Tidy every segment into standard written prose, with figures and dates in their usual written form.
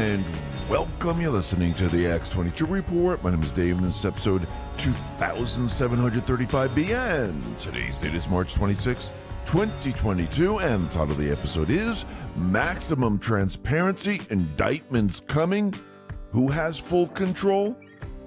and welcome. You're listening to the X22 Report. My name is Dave, and this is episode 2735B, and today's date is March 26, 2022, and the title of the episode is Maximum Transparency, Indictments Coming. Who has full control?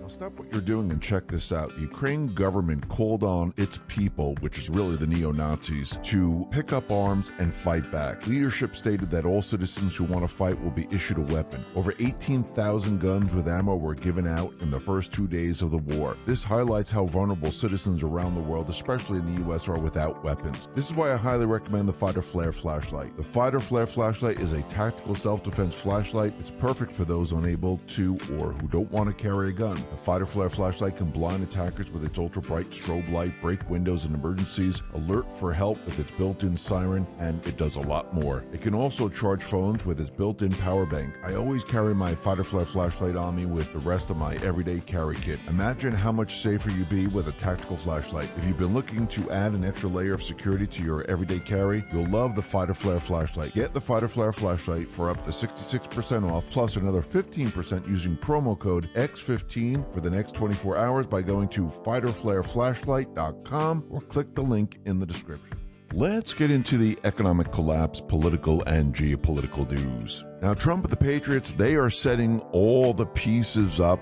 Now stop what you're doing and check this out. The Ukraine government called on its people, which is really the neo-Nazis, to pick up arms and fight back. Leadership stated that all citizens who want to fight will be issued a weapon. Over 18,000 guns with ammo were given out in the first 2 days of the war. This highlights how vulnerable citizens around the world, especially in the U.S., are without weapons. This is why I highly recommend the Fighter Flare flashlight. The Fighter Flare flashlight is a tactical self-defense flashlight. It's perfect for those unable to or who don't want to carry a gun. The Fighter Flare flashlight can blind attackers with its ultra-bright strobe light, break windows in emergencies, alert for help with its built-in siren, and it does a lot more. It can also charge phones with its built-in power bank. I always carry my Fighter Flare flashlight on me with the rest of my everyday carry kit. Imagine how much safer you'd be with a tactical flashlight. If you've been looking to add an extra layer of security to your everyday carry, you'll love the Fighter Flare flashlight. Get the Fighter Flare flashlight for up to 66% off, plus another 15% using promo code X15 for the next 24 hours by going to fighterflareflashlight.com or click the link in the description. Let's get into the economic collapse, political and geopolitical news. Now, Trump and the Patriots, they are setting all the pieces up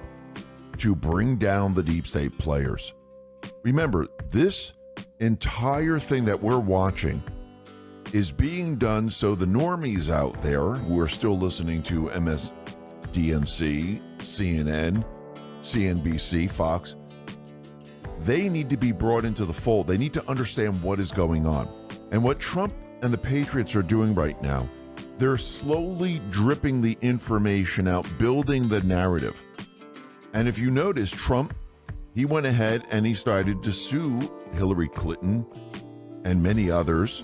to bring down the deep state players. Remember, this entire thing that we're watching is being done so the normies out there who are still listening to MSDNC, CNN, CNBC, Fox, they need to be brought into the fold. They need to understand what is going on. And what Trump and the Patriots are doing right now, they're slowly dripping the information out, building the narrative. And if you notice, Trump, he went ahead and he started to sue Hillary Clinton and many others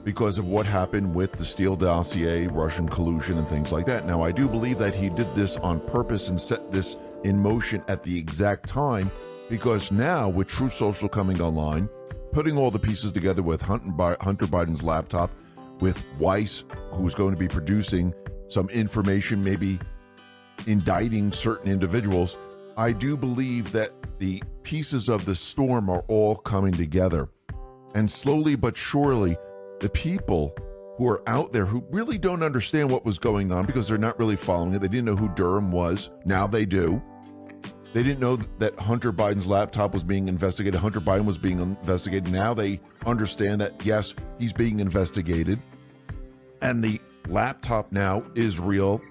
because of what happened with the Steele dossier, Russian collusion, and things like that. Now, I do believe that he did this on purpose and set this in motion at the exact time, because now with Truth Social coming online, putting all the pieces together with Hunter Biden's laptop, with Weiss, who's going to be producing some information, maybe indicting certain individuals, I do believe that the pieces of the storm are all coming together. And slowly but surely, the people who are out there who really don't understand what was going on because they're not really following it, they didn't know who Durham was, now they do. They didn't know that Hunter Biden's laptop was being investigated. Hunter Biden was being investigated. Now they understand that, yes, he's being investigated. And the laptop now is real.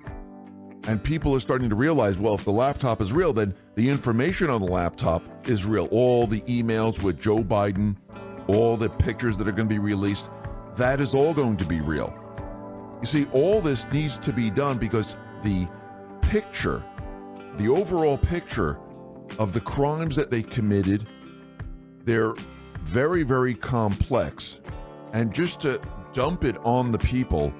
And people are starting to realize, well, if the laptop is real, then the information on the laptop is real. All the emails with Joe Biden, all the pictures that are going to be released, that is all going to be real. You see, all this needs to be done because the picture, the overall picture of the crimes that they committed, they're very, very complex. And just to dump it on the people,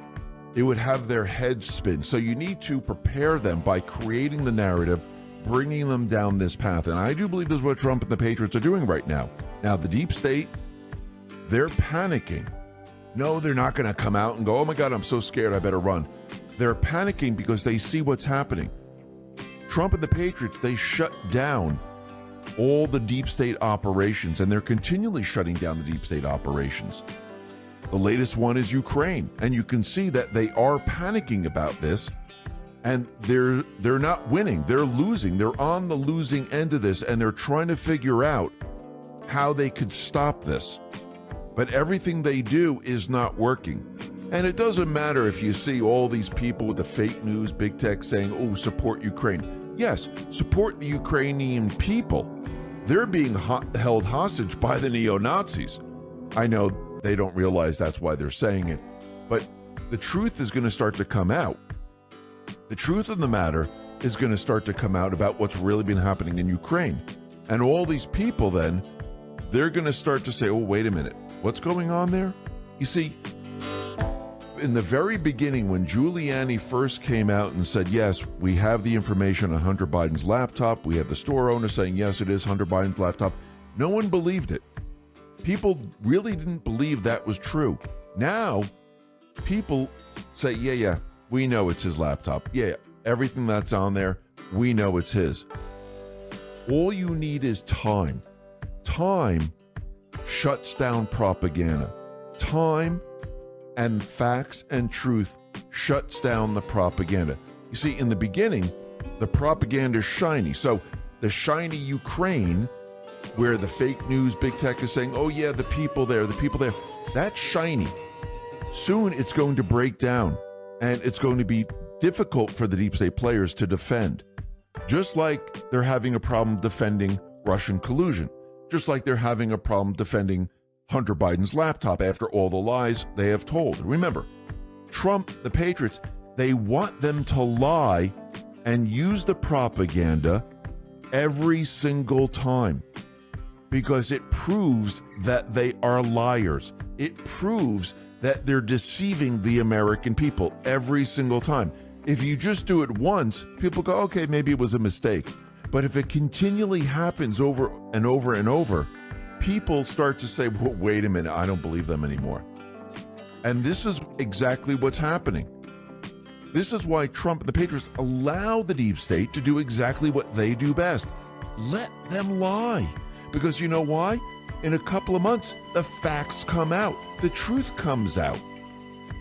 it would have their heads spin. So you need to prepare them by creating the narrative, bringing them down this path. And I do believe this is what Trump and the Patriots are doing right now. Now, the deep state, they're panicking. No, they're not going to come out and go, oh my God, I'm so scared, I better run. They're panicking because they see what's happening. Trump and the Patriots, they shut down all the deep state operations, and they're continually shutting down the deep state operations. The latest one is Ukraine, and you can see that they are panicking about this, and they're not winning, they're losing. They're on the losing end of this, and they're trying to figure out how they could stop this. But everything they do is not working. And it doesn't matter if you see all these people with the fake news, big tech saying, oh, support Ukraine. Yes, support the Ukrainian people. They're being held hostage by the neo-Nazis. I know they don't realize that's why they're saying it, but the truth is going to start to come out. The truth of the matter is going to start to come out about what's really been happening in Ukraine. And all these people then, they're going to start to say, oh, wait a minute, what's going on there? You see, in the very beginning, when Giuliani first came out and said, yes, we have the information on Hunter Biden's laptop, we have the store owner saying, yes, it is Hunter Biden's laptop, no one believed it. People really didn't believe that was true. Now, people say, yeah, we know it's his laptop. Yeah, everything that's on there, we know it's his. All you need is time. Time shuts down propaganda. Time and facts and truth shuts down the propaganda. You see, in the beginning, the propaganda is shiny. So the shiny Ukraine, where the fake news, big tech is saying, oh yeah, the people there, that's shiny. Soon it's going to break down, and it's going to be difficult for the deep state players to defend. Just like they're having a problem defending Russian collusion. Just like they're having a problem defending Hunter Biden's laptop after all the lies they have told. Remember, Trump, the Patriots, they want them to lie and use the propaganda every single time because it proves that they are liars. It proves that they're deceiving the American people every single time. If you just do it once, people go, okay, maybe it was a mistake. But if it continually happens over and over and over, people start to say, well, wait a minute, I don't believe them anymore. And this is exactly what's happening. This is why Trump and the Patriots allow the deep state to do exactly what they do best. Let them lie. Because you know why? In a couple of months, the facts come out. The truth comes out.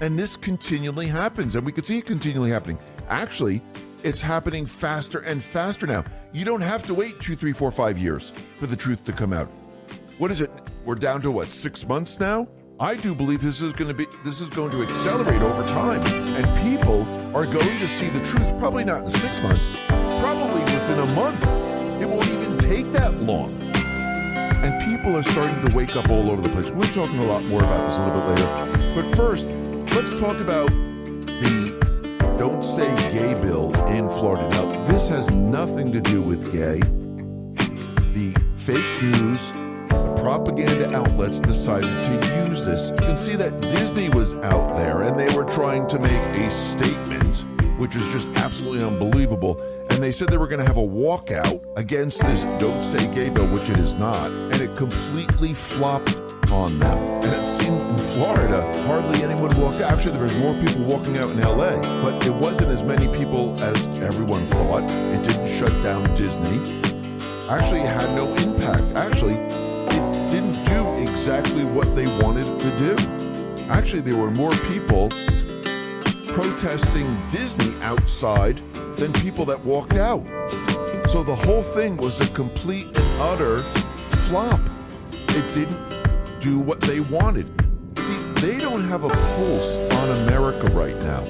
And this continually happens. And we can see it continually happening. Actually, it's happening faster and faster now. You don't have to wait 2, 3, 4, 5 years for the truth to come out. What is it? We're down to what, 6 months now? I do believe this is going to accelerate over time, and people are going to see the truth. Probably not in 6 months, probably within a month. It won't even take that long. And people are starting to wake up all over the place. We're talking a lot more about this a little bit later. But first, let's talk about the Don't Say Gay bill in Florida. Now, this has nothing to do with gay. The fake news, the propaganda outlets decided to use this. You can see that Disney was out there and they were trying to make a statement, which is just absolutely unbelievable. And they said they were going to have a walkout against this Don't Say Gay bill, which it is not. And it completely flopped on them. And it seemed in Florida, hardly anyone walked out. Actually, there was more people walking out in LA, but it wasn't as many people as everyone thought. It didn't shut down Disney. Actually, it had no impact. Actually, it didn't do exactly what they wanted to do. Actually, there were more people protesting Disney outside than people that walked out. So the whole thing was a complete and utter flop. It didn't do what they wanted. See, they don't have a pulse on America right now.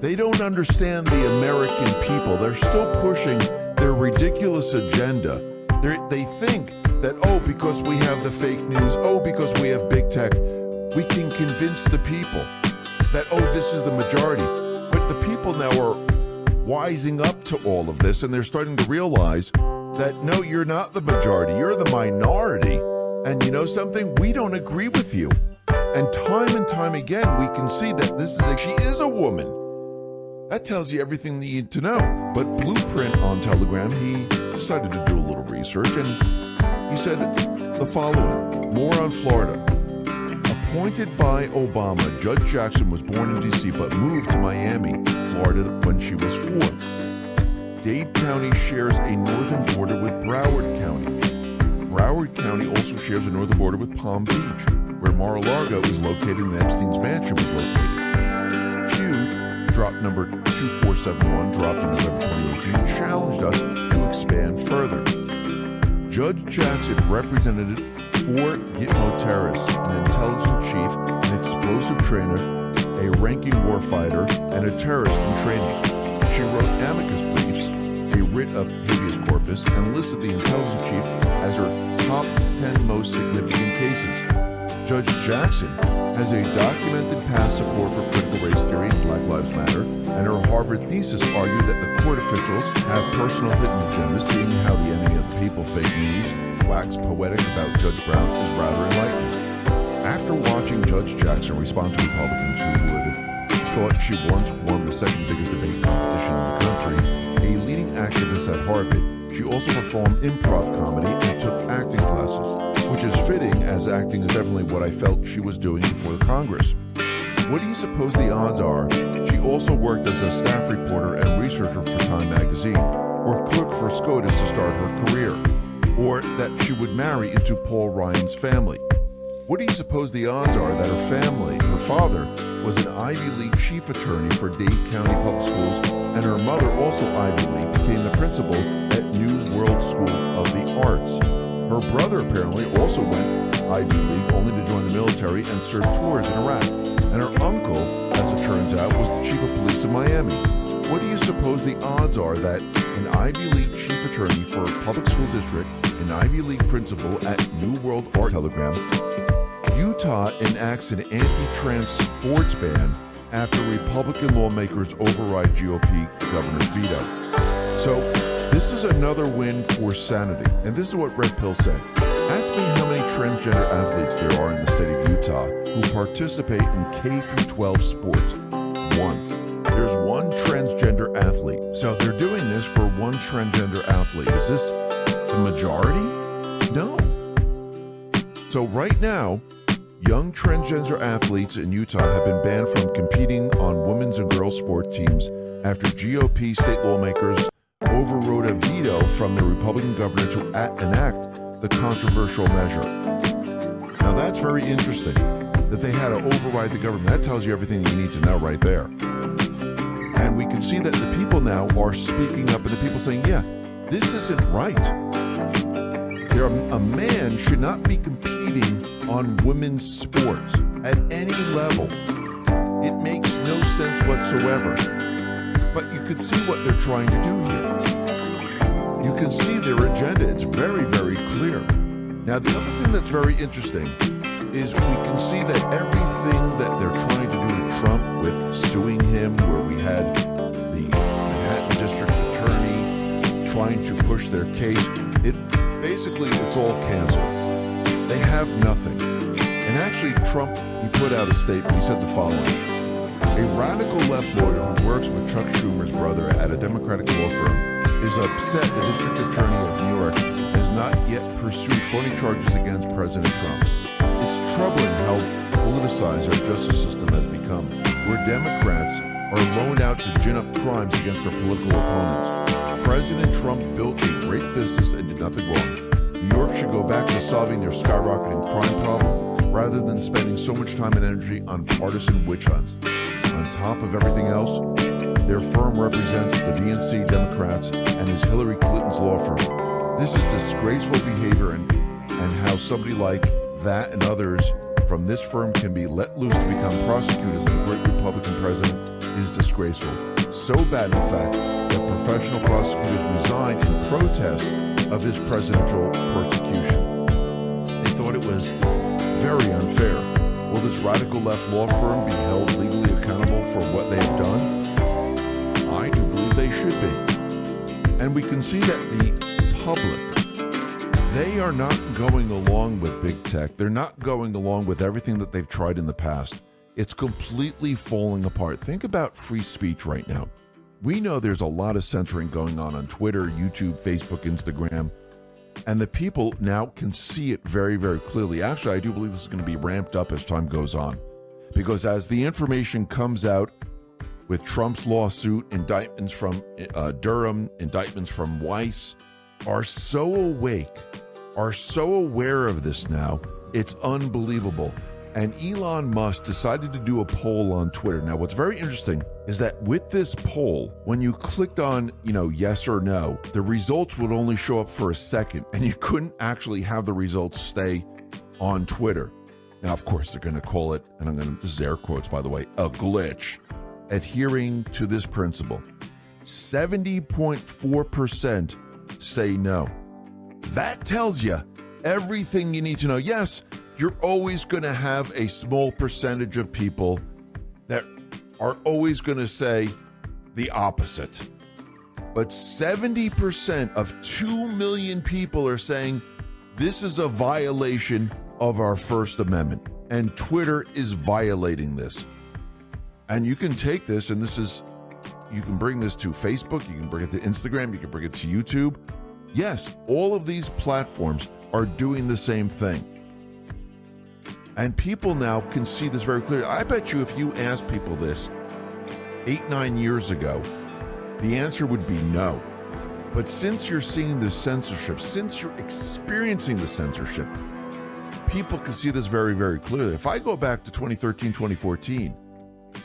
They don't understand the American people. They're still pushing their ridiculous agenda. They think that, oh, because we have the fake news, oh, because we have big tech, we can convince the people that, oh, this is the majority. But the people now are wising up to all of this, and they're starting to realize that, no, you're not the majority, you're the minority. And you know something? We don't agree with you. And time again, we can see that she is a woman. That tells you everything you need to know. But Blueprint on Telegram, he decided to do a little research, and he said the following. More on Florida. Appointed by Obama, Judge Jackson was born in D.C. but moved to Miami, Florida when she was 4. Dade County shares a northern border with Broward County. Broward County also shares a northern border with Palm Beach, where Mar-a-Lago is located and Epstein's mansion was located. Q, drop number 2471, dropped in November 2018, challenged us to expand further. Judge Jackson represented 4 Gitmo terrorists, an intelligence chief, an explosive trainer, a ranking warfighter, and a terrorist in training. She wrote amicus briefs, a writ of habeas corpus, and listed the intelligence chief as her top 10 most significant cases. Judge Jackson has a documented past support for critical race theory and Black Lives Matter, and her Harvard thesis argued that the court officials have personal hidden agendas, seeing how the enemy of the people fake news wax poetic about Judge Brown is rather enlightening. After watching Judge Jackson respond to Republicans who would have thought she once won the second biggest debate competition in the country, a leading activist at Harvard, she also performed improv comedy and took acting classes, which is fitting as acting is definitely what I felt she was doing before the Congress. What do you suppose the odds are she also worked as a staff reporter and researcher for Time magazine, or clerk for SCOTUS to start her career, or that she would marry into Paul Ryan's family. What do you suppose the odds are that her father, was an Ivy League chief attorney for Dade County Public Schools, and her mother, also Ivy League, became the principal at New World School of the Arts. Her brother apparently also went Ivy League only to join the military and serve tours in Iraq. And her uncle, as it turns out, was the chief of police in Miami. What do you suppose the odds are that an Ivy League chief attorney for a public school district, an Ivy League principal at New World Art Telegram, Utah enacts an anti-trans sports ban after Republican lawmakers override GOP governor's veto. So this is another win for sanity. And this is what Red Pill said. Ask me how many transgender athletes there are in the state of Utah who participate in K-12 sports. One. There's one transgender athlete. So they're doing this for one transgender athlete. Is this the majority? No. So right now, young transgender athletes in Utah have been banned from competing on women's and girls' sport teams after GOP state lawmakers overrode a veto from the Republican governor to enact the controversial measure. Now that's very interesting that they had to override the government. That tells you everything you need to know right there. And we can see that the people now are speaking up, and the people saying, yeah, this isn't right. A man should not be competing on women's sports at any level. It makes no sense whatsoever. But you can see what they're trying to do here. You can see their agenda. It's very, very clear. Now, the other thing that's very interesting is we can see that everything that they're trying to do to Trump with suing him, where we had the Manhattan District Attorney trying to push their case, it's all canceled. They have nothing. And actually, Trump, he put out a statement. He said the following. A radical left lawyer who works with Chuck Schumer's brother at a Democratic law firm is upset the district attorney of New York has not yet pursued phony charges against President Trump. It's troubling how politicized our justice system has become, where Democrats are loaned out to gin up crimes against their political opponents. President Trump built a great business and did nothing wrong. New York should go back to solving their skyrocketing crime problem rather than spending so much time and energy on partisan witch hunts. On top of everything else, their firm represents the DNC Democrats and is Hillary Clinton's law firm. This is disgraceful behavior, and how somebody like that and others from this firm can be let loose to become prosecutors of a great Republican president is disgraceful. So bad, in fact, that professional prosecutors resigned in protest of his presidential persecution. They thought it was very unfair. Will this radical left law firm be held legally accountable for what they have done? I do believe they should be. And we can see that the public, they are not going along with big tech. They're not going along with everything that they've tried in the past. It's completely falling apart. Think about free speech right now. We know there's a lot of censoring going on Twitter, YouTube, Facebook, Instagram, and the people now can see it very, very clearly. Actually, I do believe this is going to be ramped up as time goes on, because as the information comes out with Trump's lawsuit, indictments from Durham, indictments from Weiss, are so awake, are so aware of this now, it's unbelievable. And Elon Musk decided to do a poll on Twitter. Now, what's very interesting is that with this poll, when you clicked on, yes or no, the results would only show up for a second, and you couldn't actually have the results stay on Twitter. Now, of course, they're going to call it, and this is air quotes, by the way, a glitch, adhering to this principle. 70.4% say no. That tells you everything you need to know. Yes, you're always going to have a small percentage of people that are always going to say the opposite. But 70% of 2 million people are saying this is a violation of our First Amendment, and Twitter is violating this. And you can take this, and you can bring this to Facebook, you can bring it to Instagram, you can bring it to YouTube. Yes, all of these platforms are doing the same thing. And people now can see this very clearly. I bet you if you ask people this, 8, 9 years ago, the answer would be no. But since you're seeing the censorship, since you're experiencing the censorship, people can see this very, very clearly. If I go back to 2013, 2014,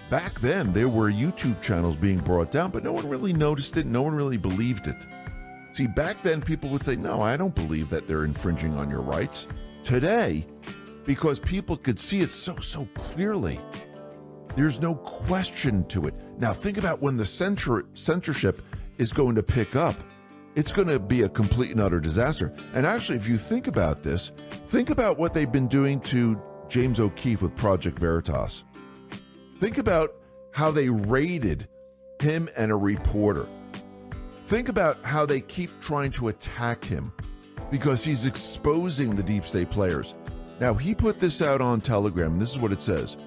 back then there were YouTube channels being brought down, but no one really noticed it. No one really believed it. See, back then people would say, no, I don't believe that they're infringing on your rights. Today, because people could see it so clearly, there's no question to it. Now, think about when the censorship is going to pick up. It's going to be a complete and utter disaster. And actually, if you think about this, think about what they've been doing to James O'Keefe with Project Veritas. Think about how they raided him and a reporter. Think about how they keep trying to attack him because he's exposing the deep state players. Now, he put this out on Telegram, and this is what it says.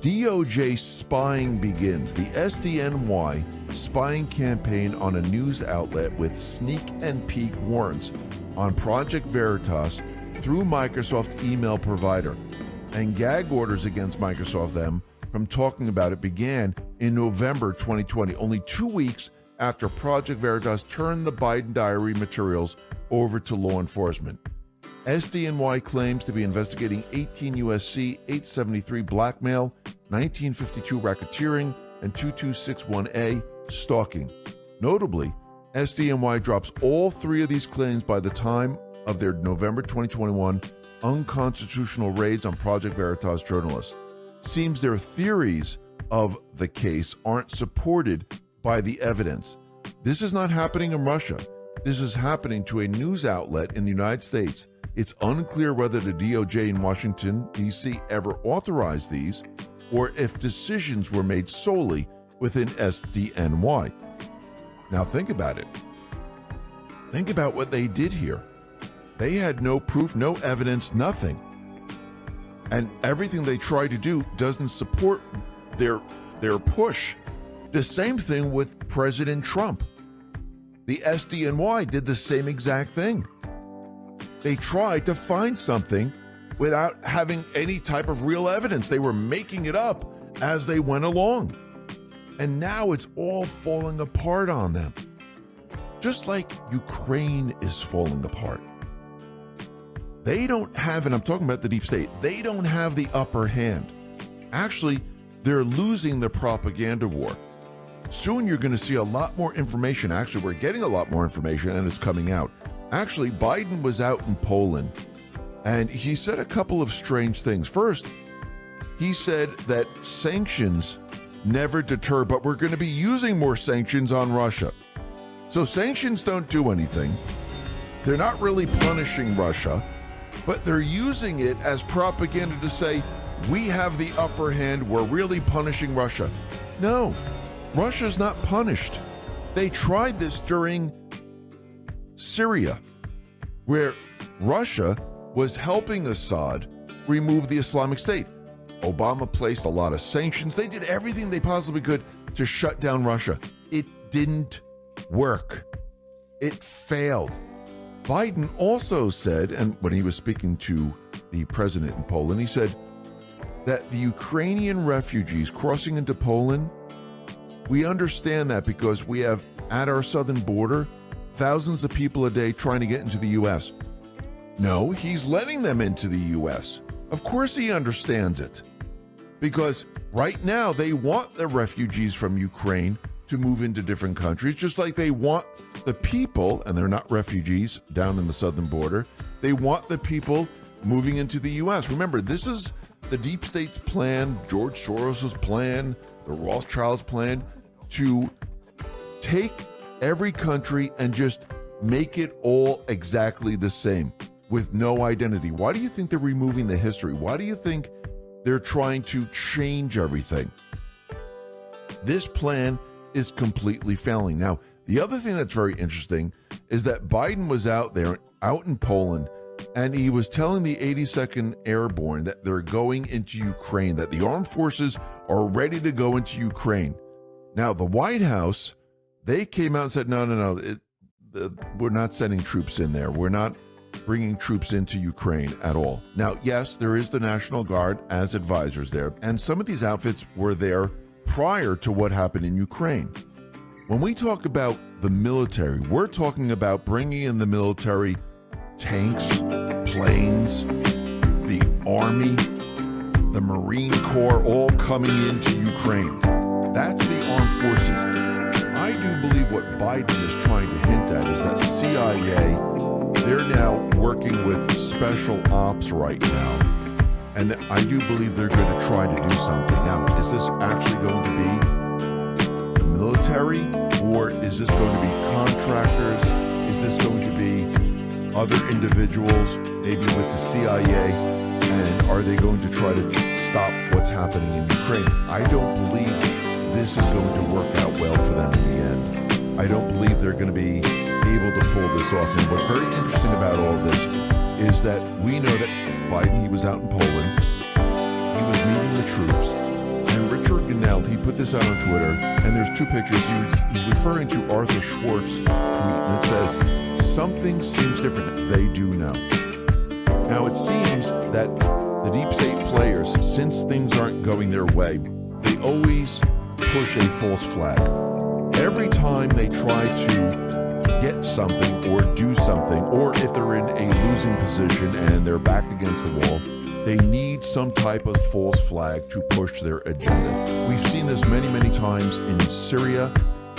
DOJ spying begins. The SDNY spying campaign on a news outlet with sneak and peek warrants on Project Veritas through Microsoft email provider. And gag orders against Microsoft them from talking about it began in November 2020, only 2 weeks after Project Veritas turned the Biden diary materials over to law enforcement. SDNY claims to be investigating 18 U.S.C. 873 blackmail, 1952 racketeering, and 2261A stalking. Notably, SDNY drops all 3 of these claims by the time of their November 2021 unconstitutional raids on Project Veritas journalists. Seems their theories of the case aren't supported by the evidence. This is not happening in Russia. This is happening to a news outlet in the United States. It's unclear whether the DOJ in Washington, D.C. ever authorized these, or if decisions were made solely within SDNY. Now think about it. Think about what they did here. They had no proof, no evidence, nothing. And everything they try to do doesn't support their push. The same thing with President Trump. The SDNY did the same exact thing. They tried to find something without having any type of real evidence. They were making it up as they went along. And now it's all falling apart on them. Just like Ukraine is falling apart. They don't have, and I'm talking about the deep state, they don't have the upper hand. Actually, they're losing the propaganda war. Soon you're going to see a lot more information. Actually, we're getting a lot more information and it's coming out. Actually, Biden was out in Poland and he said a couple of strange things. First, he said that sanctions never deter, but we're going to be using more sanctions on Russia. So sanctions don't do anything. They're not really punishing Russia, but they're using it as propaganda to say, we have the upper hand, we're really punishing Russia. No, Russia's not punished. They tried this during Syria, where Russia was helping Assad remove the Islamic State. Obama placed a lot of sanctions. They did everything they possibly could to shut down Russia. It didn't work. It failed. Biden also said, and when he was speaking to the president in Poland, he said that the Ukrainian refugees crossing into Poland, we understand that because we have at our southern border thousands of people a day trying to get into the U.S. No, he's letting them into the U.S. Of course he understands it. Because right now they want the refugees from Ukraine to move into different countries, just like they want the people, and they're not refugees down in the southern border, they want the people moving into the U.S. Remember, this is the deep state's plan, George Soros's plan, the Rothschilds' plan, to take every country and just make it all exactly the same with no identity. Why do you think they're removing the history? Why do you think they're trying to change everything? This plan is completely failing. Now, the other thing that's very interesting is that Biden was out in Poland, and he was telling the 82nd Airborne that they're going into Ukraine, that the armed forces are ready to go into Ukraine. Now, the White House, they came out and said, no, we're not sending troops in there. We're not bringing troops into Ukraine at all. Now, yes, there is the National Guard as advisors there, and some of these outfits were there prior to what happened in Ukraine. When we talk about the military, we're talking about bringing in the military, tanks, planes, the Army, the Marine Corps, all coming into Ukraine. That's the armed forces. I do believe what Biden is trying to hint at is that the CIA, they're now working with special ops right now. And I do believe they're going to try to do something. Now, is this actually going to be the military, or is this going to be contractors? Is this going to be other individuals, maybe with the CIA? And are they going to try to stop what's happening in Ukraine? I don't believe this is going to work out well for them in the end. I don't believe they're going to be able to pull this off. And what's very interesting about all this is that we know that Biden, he was out in Poland, he was meeting the troops, and Richard Gannell, he put this out on Twitter, and there's two pictures. He's referring to Arthur Schwartz's tweet, and it says, "Something seems different. They do now." Now, it seems that the deep state players, since things aren't going their way, they always push a false flag. Every time they try to get something or do something, or if they're in a losing position and they're backed against the wall, they need some type of false flag to push their agenda. We've seen this many, many times in Syria,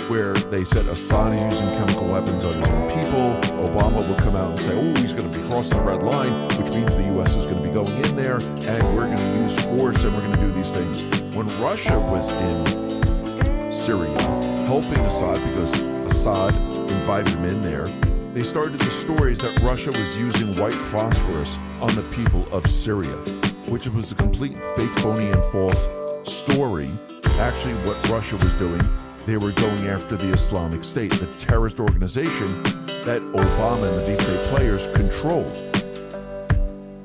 where they said Assad is using chemical weapons on his own people. Obama will come out and say, oh, he's going to be crossing the red line, which means the U.S. is going to be going in there, and we're going to use force, and we're going to do these things. When Russia was in Syria, helping Assad, because Assad invited him in there, they started the stories that Russia was using white phosphorus on the people of Syria, which was a complete fake, phony, and false story. Actually, what Russia was doing, they were going after the Islamic State, the terrorist organization that Obama and the deep state players controlled.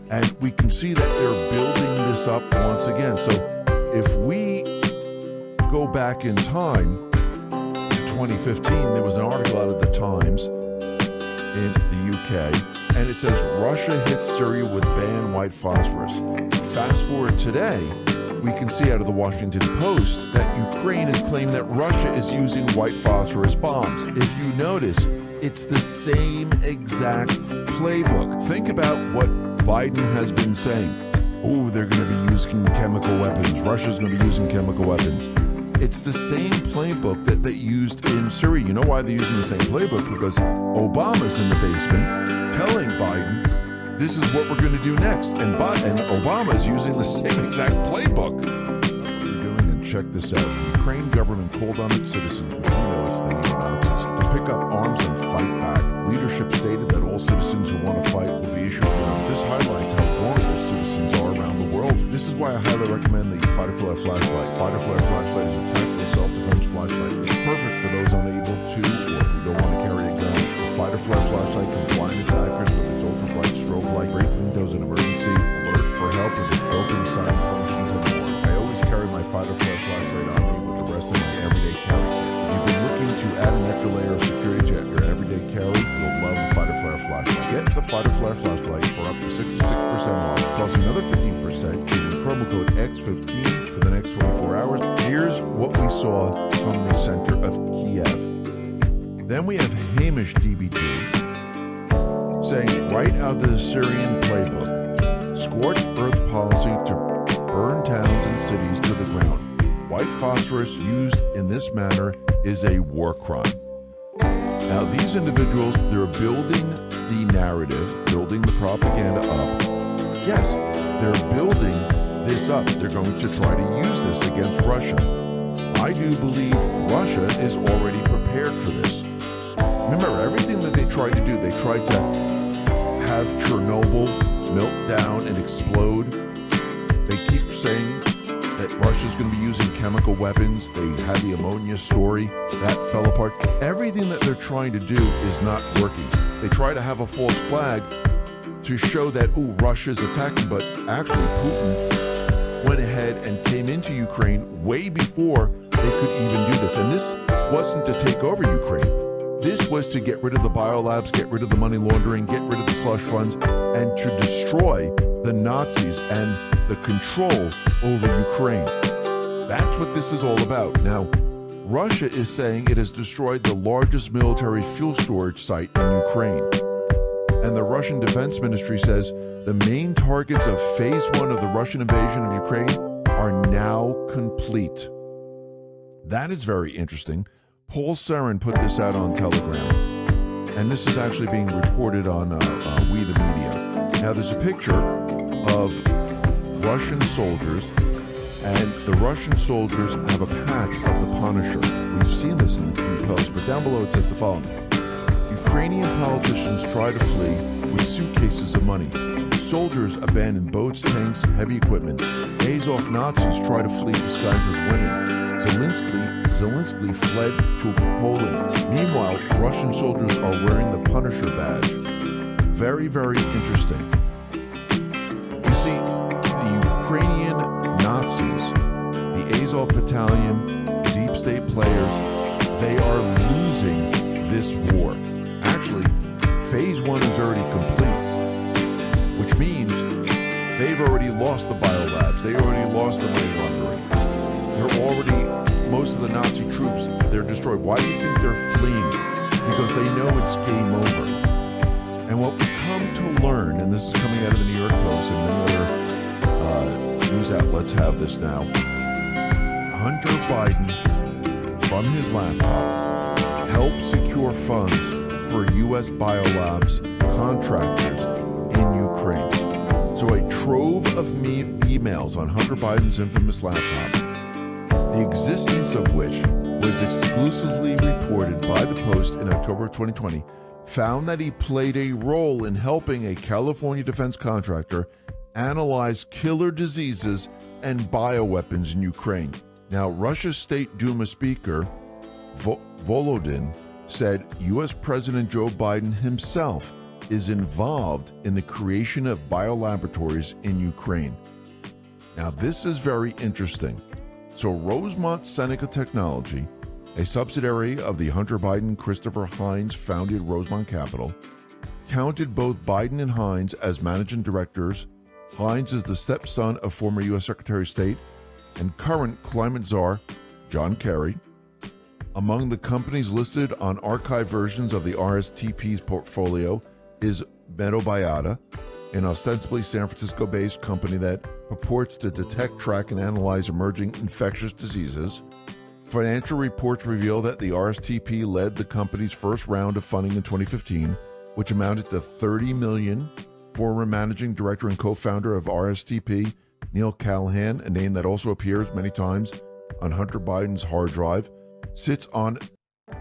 And we can see that they're building this up once again. So if we go back in time to 2015, there was an article out of the Times in the UK, and it says Russia hits Syria with banned white phosphorus. Fast forward today, we can see out of the Washington Post that Ukraine is claiming that Russia is using white phosphorus bombs. If you notice, it's the same exact playbook. Think about what Biden has been saying. Oh, they're going to be using chemical weapons. Russia's going to be using chemical weapons. It's the same playbook that they used in Syria. You know why they're using the same playbook? Because Obama's in the basement telling Biden, this is what we're going to do next. And Obama is using the same exact playbook. What they're doing, and check this out. The Ukraine government called on its citizens, which we know it's the neo-Nazis, to pick up arms and fight back. Leadership stated that all citizens who want to fight will be issued arms. This highlights how vulnerable citizens are around the world. This is why I highly recommend the Fighter Flare flashlight. Fighter Flare flashlight is a tactical self-defense flashlight. It's perfect for those unable to or who don't want to carry a gun. The Fighter Flare flashlight can blind attackers with its ultra-bright strobe light, great windows in emergency, alert for help with its built-in silent functions, and more. I always carry my Fighter Flare flashlight on me with the rest of my everyday carry kit. If you've been looking to add an extra layer of security to your everyday carry, you'll love the Fighter Flare flashlight. Get the Fighter Flare flashlight for up to 66% off, plus another 15% using promo code X15 for the next 24 hours. Here's what we saw from the center of Kiev. Then we have Hamish DBT saying right out of the Syrian playbook, scorched earth policy to burn towns and cities to the ground. White phosphorus used in this manner is a war crime. Now, these individuals, they're building the narrative, building the propaganda up. Yes, they're building this up. They're going to try to use this against Russia. I do believe Russia is already prepared for this. Remember, everything that they tried to do, they tried to have Chernobyl melt down and explode. They keep saying that Russia's going to be using chemical weapons. They had the ammonia story. That fell apart. Everything that they're trying to do is not working. They try to have a false flag to show that, ooh, Russia's attacking, but actually Putin went ahead and came into Ukraine way before they could even do this. And this wasn't to take over Ukraine. This was to get rid of the biolabs, get rid of the money laundering, get rid of the slush funds, and to destroy the Nazis and the control over Ukraine. That's what this is all about. Now, Russia is saying it has destroyed the largest military fuel storage site in Ukraine. And the Russian Defense Ministry says the main targets of phase 1 of the Russian invasion of Ukraine are now complete. That is very interesting. Paul Sarin put this out on Telegram. And this is actually being reported on We the Media. Now, there's a picture of Russian soldiers, and the Russian soldiers have a patch of the Punisher. We've seen this in the few posts, but down below it says the following. Ukrainian politicians try to flee with suitcases of money. Soldiers abandon boats, tanks, heavy equipment. Azov Nazis try to flee disguised as women. Zelensky fled to Poland. Meanwhile, Russian soldiers are wearing the Punisher badge. Very, very interesting. You see, the Ukrainian Nazis, the Azov Battalion, deep state players, they are losing this war. Actually, phase 1 is already complete, which means they've already lost the biolabs. They already lost the money laundering. They're already, most of the Nazi troops, they're destroyed. Why do you think they're fleeing? Because they know it's game over. And what we come to learn, and this is coming out of the New York Post and many other news outlets have this now, Hunter Biden, from his laptop, helped secure funds for U.S. biolabs contractors in Ukraine. So a trove of emails on Hunter Biden's infamous laptop, the existence of which was exclusively reported by the Post in October of 2020, found that he played a role in helping a California defense contractor analyze killer diseases and bioweapons in Ukraine. Now, Russia's State Duma Speaker Volodin said U.S. President Joe Biden himself is involved in the creation of biolaboratories in Ukraine. Now, this is very interesting. So Rosemont Seneca Technology, a subsidiary of the Hunter Biden Christopher Heinz founded Rosemont Capital, counted both Biden and Heinz as managing directors. Heinz is the stepson of former U.S. Secretary of State and current climate czar John Kerry. Among the companies listed on archived versions of the RSTP's portfolio is Metabiota, an ostensibly San Francisco-based company that purports to detect, track, and analyze emerging infectious diseases. Financial reports reveal that the RSTP led the company's first round of funding in 2015, which amounted to $30 million. Former managing director and co-founder of RSTP, Neil Callahan, a name that also appears many times on Hunter Biden's hard drive, sits on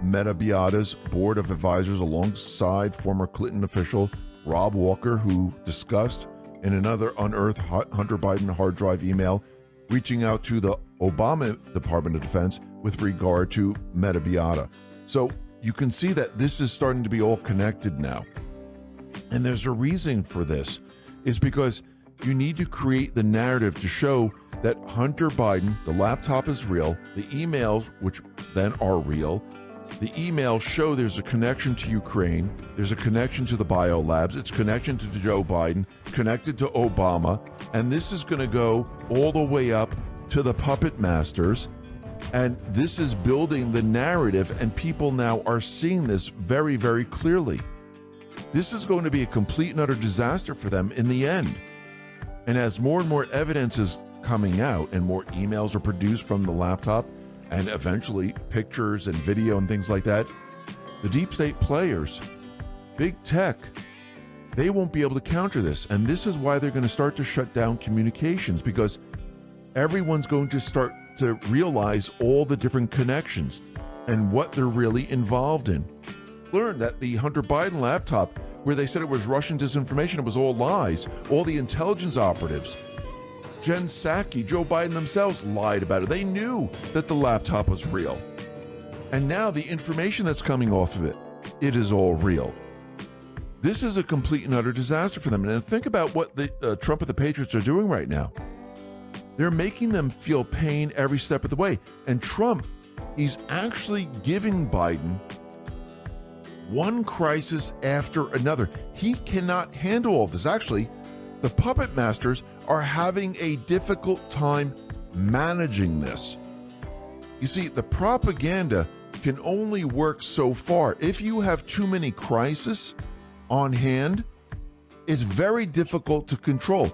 Metabiota's board of advisors alongside former Clinton official Rob Walker, who discussed in another unearthed Hunter Biden hard drive email reaching out to the Obama Department of Defense with regard to Metabiota. So you can see that this is starting to be all connected now. And there's a reason for this, is because you need to create the narrative to show that Hunter Biden, the laptop is real, the emails, which then are real, the emails show there's a connection to Ukraine, there's a connection to the biolabs, it's connection to Joe Biden, connected to Obama, and this is going to go all the way up to the puppet masters, and this is building the narrative, and people now are seeing this very, very clearly. This is going to be a complete and utter disaster for them in the end. And as more and more evidence is coming out and more emails are produced from the laptop and eventually pictures and video and things like that, the deep state players, big tech, they won't be able to counter this. And this is why they're going to start to shut down communications, because everyone's going to start to realize all the different connections and what they're really involved in. Learn that the Hunter Biden laptop, where they said it was Russian disinformation, it was all lies. All the intelligence operatives, Jen Psaki, Joe Biden themselves lied about it. They knew that the laptop was real. And now the information that's coming off of it, it is all real. This is a complete and utter disaster for them. And think about what the Trump and the Patriots are doing right now. They're making them feel pain every step of the way. And Trump, he's actually giving Biden one crisis after another. He cannot handle all this. Actually, the puppet masters are having a difficult time managing this. You see, the propaganda can only work so far. If you have too many crises on hand, it's very difficult to control.